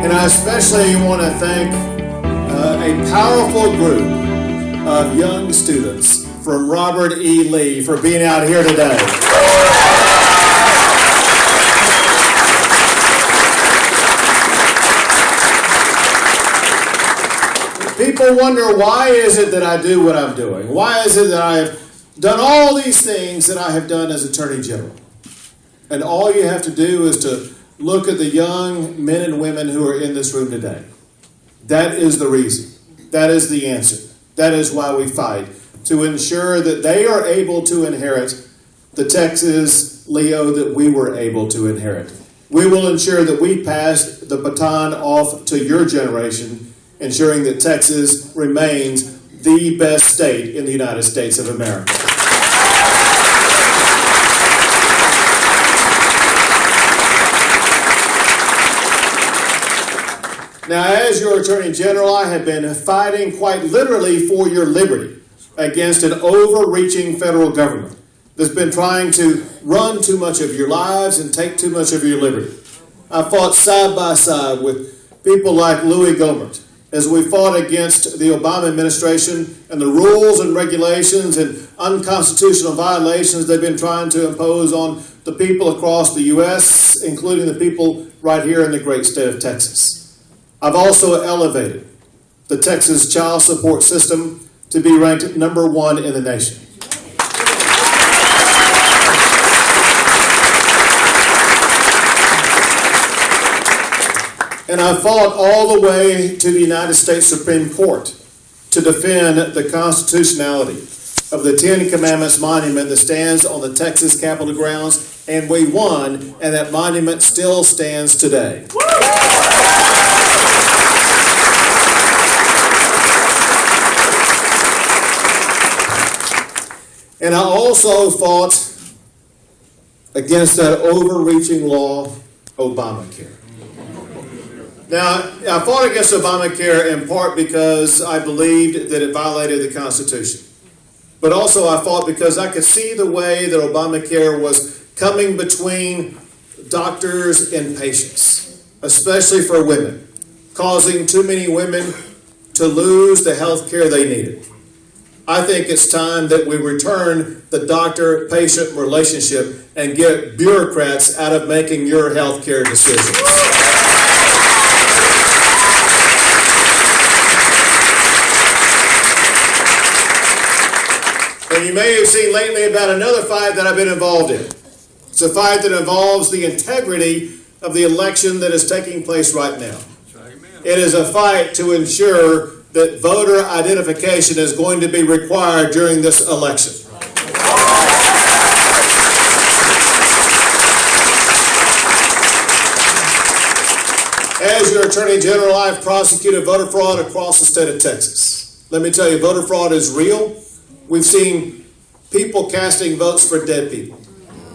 And I especially want to thank a powerful group of young students from Robert E. Lee for being out here today. People wonder, why is it that I do what I'm doing? Why is it that I have done all these things that I have done as Attorney General? And all you have to do is to look at the young men and women who are in this room today. That is the reason. That is the answer. That is why we fight, to ensure that they are able to inherit the Texas, Leo, that we were able to inherit. We will ensure that we pass the baton off to your generation, ensuring that Texas remains the best state in the United States of America. Now, as your Attorney General, I have been fighting quite literally for your liberty against an overreaching federal government that's been trying to run too much of your lives and take too much of your liberty. I fought side by side with people like Louis Gohmert as we fought against the Obama administration and the rules and regulations and unconstitutional violations they've been trying to impose on the people across the U.S., including the people right here in the great state of Texas. I've also elevated the Texas child support system to be ranked #1 in the nation. And I fought all the way to the United States Supreme Court to defend the constitutionality of the Ten Commandments monument that stands on the Texas Capitol grounds, and we won, and that monument still stands today. And I also fought against that overreaching law, Obamacare. Now, I fought against Obamacare in part because I believed that it violated the Constitution. But also I fought because I could see the way that Obamacare was coming between doctors and patients, especially for women, causing too many women to lose the health care they needed. I think it's time that we return the doctor-patient relationship and get bureaucrats out of making your health care decisions. And you may have seen lately about another fight that I've been involved in. It's a fight that involves the integrity of the election that is taking place right now. It is a fight to ensure that voter identification is going to be required during this election. As your Attorney General, I've prosecuted voter fraud across the state of Texas. Let me tell you, voter fraud is real. We've seen people casting votes for dead people,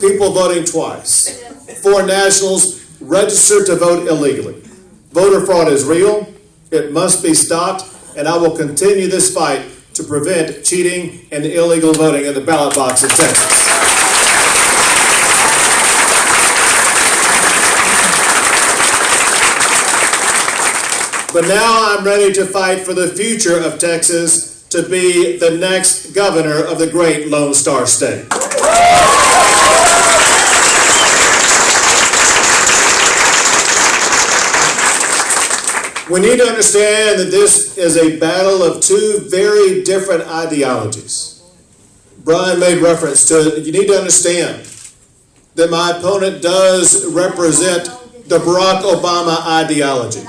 people voting twice, foreign nationals registered to vote illegally. Voter fraud is real. It must be stopped. And I will continue this fight to prevent cheating and illegal voting in the ballot box in Texas. But now I'm ready to fight for the future of Texas to be the next governor of the great Lone Star State. We need to understand that this is a battle of two very different ideologies. Brian made reference to it. You need to understand that my opponent does represent the Barack Obama ideology.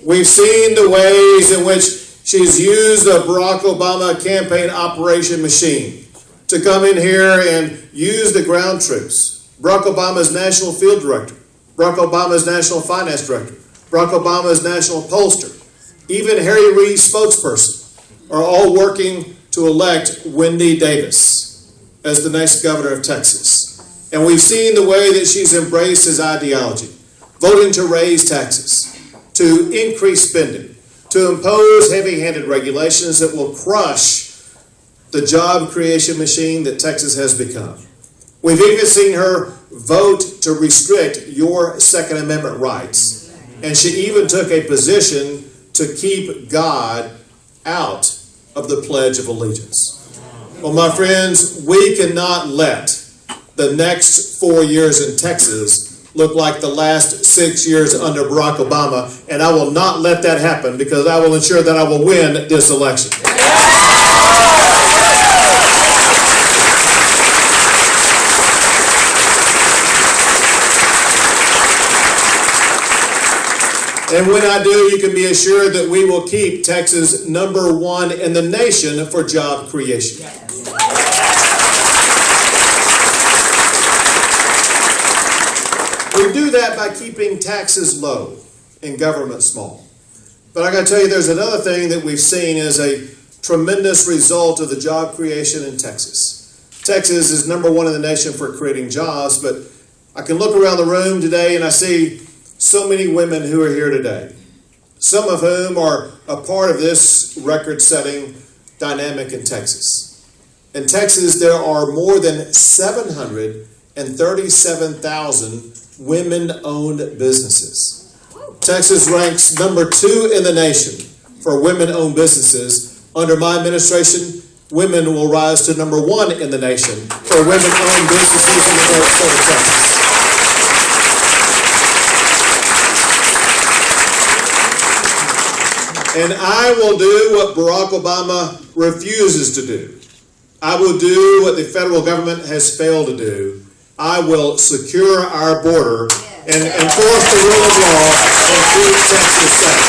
We've seen the ways in which she's used the Barack Obama campaign operation machine to come in here and use the ground troops. Barack Obama's national field director, Barack Obama's national finance director, Barack Obama's national pollster, even Harry Reid's spokesperson are all working to elect Wendy Davis as the next governor of Texas. And we've seen the way that she's embraced his ideology, voting to raise taxes, to increase spending, to impose heavy-handed regulations that will crush the job creation machine that Texas has become. We've even seen her vote to restrict your Second Amendment rights. And she even took a position to keep God out of the Pledge of Allegiance. Well, my friends, we cannot let the next 4 years in Texas look like the last 6 years under Barack Obama, and I will not let that happen because I will ensure that I will win this election. And when I do, you can be assured that we will keep Texas #1 in the nation for job creation. We do that by keeping taxes low and government small. But I got to tell you, there's another thing that we've seen as a tremendous result of the job creation in Texas. Texas is #1 in the nation for creating jobs, but I can look around the room today and I see so many women who are here today, some of whom are a part of this record-setting dynamic in Texas. In Texas, there are more than 737,000 women-owned businesses. Texas ranks #2 in the nation for women-owned businesses. Under my administration, women will rise to #1 in the nation for women-owned businesses in the great state of Texas. And I will do what Barack Obama refuses to do. I will do what the federal government has failed to do. I will secure our border and enforce the rule of law and keep Texas safe.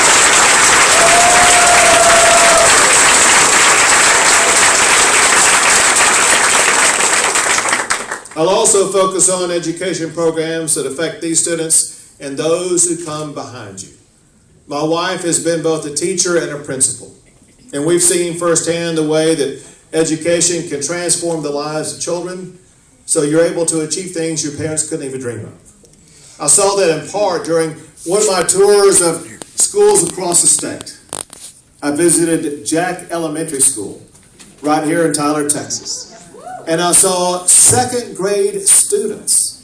I'll also focus on education programs that affect these students and those who come behind you. My wife has been both a teacher and a principal, and we've seen firsthand the way that education can transform the lives of children so you're able to achieve things your parents couldn't even dream of. I saw that in part during one of my tours of schools across the state. I visited Jack Elementary School right here in Tyler, Texas, and I saw second grade students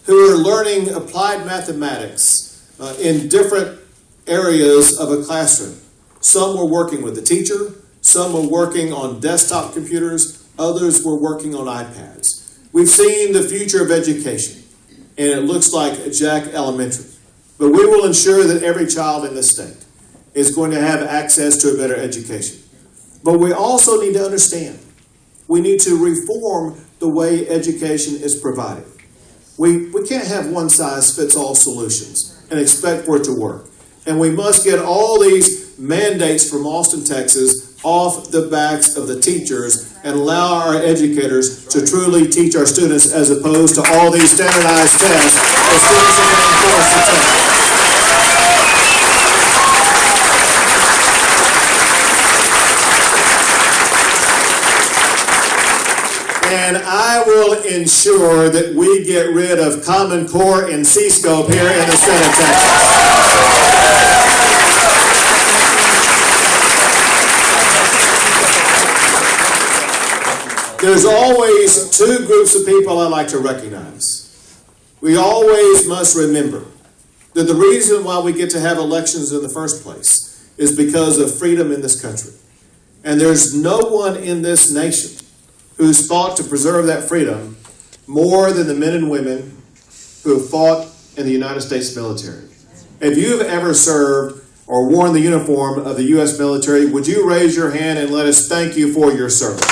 who are learning applied mathematics in different areas of a classroom. Some were working with the teacher, some were working on desktop computers, others were working on iPads. We've seen the future of education, and it looks like Jack Elementary. But we will ensure that every child in this state is going to have access to a better education. But we also need to understand, we need to reform the way education is provided. We can't have one-size-fits-all solutions and expect for it to work. And we must get all these mandates from Austin, Texas, off the backs of the teachers and allow our educators to truly teach our students as opposed to all these standardized tests that students are being forced to take. And I will ensure that we get rid of Common Core and C-Scope here in the state of Texas. There's always two groups of people I like to recognize. We always must remember that the reason why we get to have elections in the first place is because of freedom in this country. And there's no one in this nation who's fought to preserve that freedom more than the men and women who have fought in the United States military. If you've ever served or worn the uniform of the U.S. military, would you raise your hand and let us thank you for your service?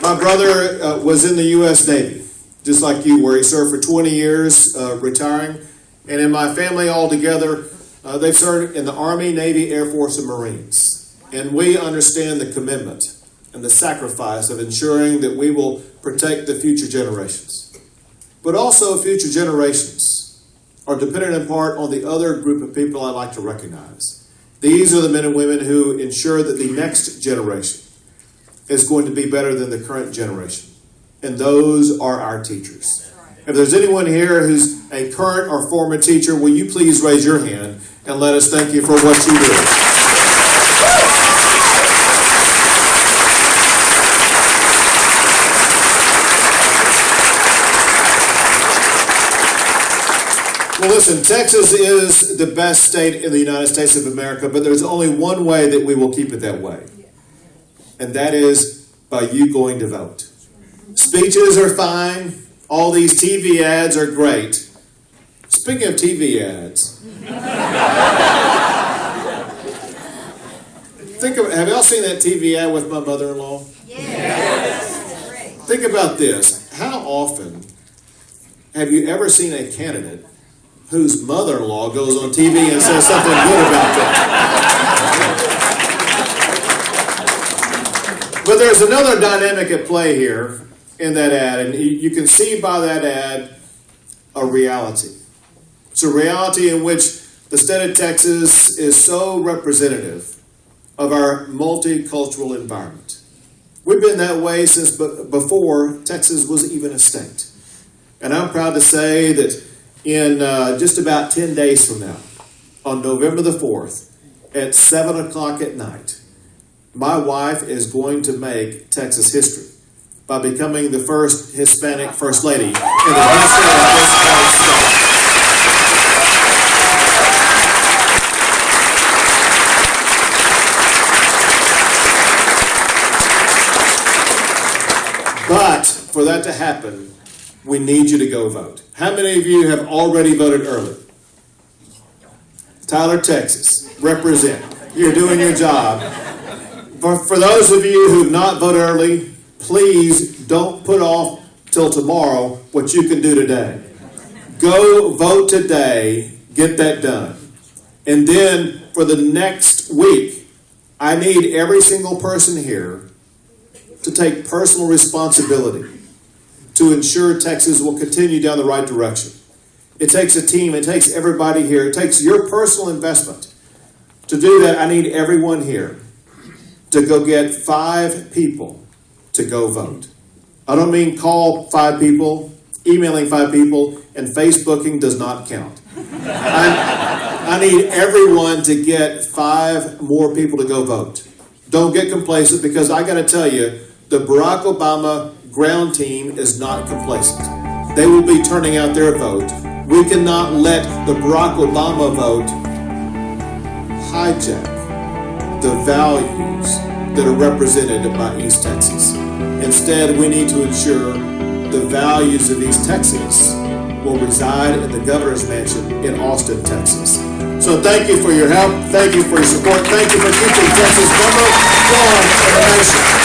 My brother was in the U.S. Navy, just like you were. He served for 20 years, retiring. And in my family altogether, they've served in the Army, Navy, Air Force, and Marines. And we understand the commitment and the sacrifice of ensuring that we will protect the future generations. But also future generations are dependent in part on the other group of people I like to recognize. These are the men and women who ensure that the next generation is going to be better than the current generation. And those are our teachers. If there's anyone here who's a current or former teacher, will you please raise your hand and let us thank you for what you do? Well, listen, Texas is the best state in the United States of America, but there's only one way that we will keep it that way, and that is by you going to vote. Speeches are fine. All these TV ads are great. Speaking of TV ads, have y'all seen that TV ad with my mother-in-law? Yes. Think about this. How often have you ever seen a candidate whose mother-in-law goes on TV and says something good about them? But there's another dynamic at play here in that ad, and you can see by that ad a reality. It's a reality in which the state of Texas is so representative of our multicultural environment. We've been that way since before Texas was even a state. And I'm proud to say that in just about 10 days from now, on November the 4th, at 7 o'clock at night, my wife is going to make Texas history by becoming the first Hispanic First Lady in the history of this great state. But for that to happen, we need you to go vote. How many of you have already voted early? Tyler, Texas, represent. You're doing your job. For those of you who have not voted early, please don't put off till tomorrow what you can do today. Go vote today, get that done. And then for the next week, I need every single person here to take personal responsibility to ensure Texas will continue down the right direction. It takes a team. It takes everybody here. It takes your personal investment. To do that, I need everyone here to go get 5 people to go vote. I don't mean call 5 people, emailing 5 people, and Facebooking does not count. I need everyone to get 5 more people to go vote. Don't get complacent, because I got to tell you, the Barack Obama ground team is not complacent. They will be turning out their vote. We cannot let the Barack Obama vote hijack the values that are represented by East Texas. Instead, we need to ensure the values of East Texas will reside in the governor's mansion in Austin, Texas. So thank you for your help. Thank you for your support. Thank you for keeping Texas number 1 in the nation.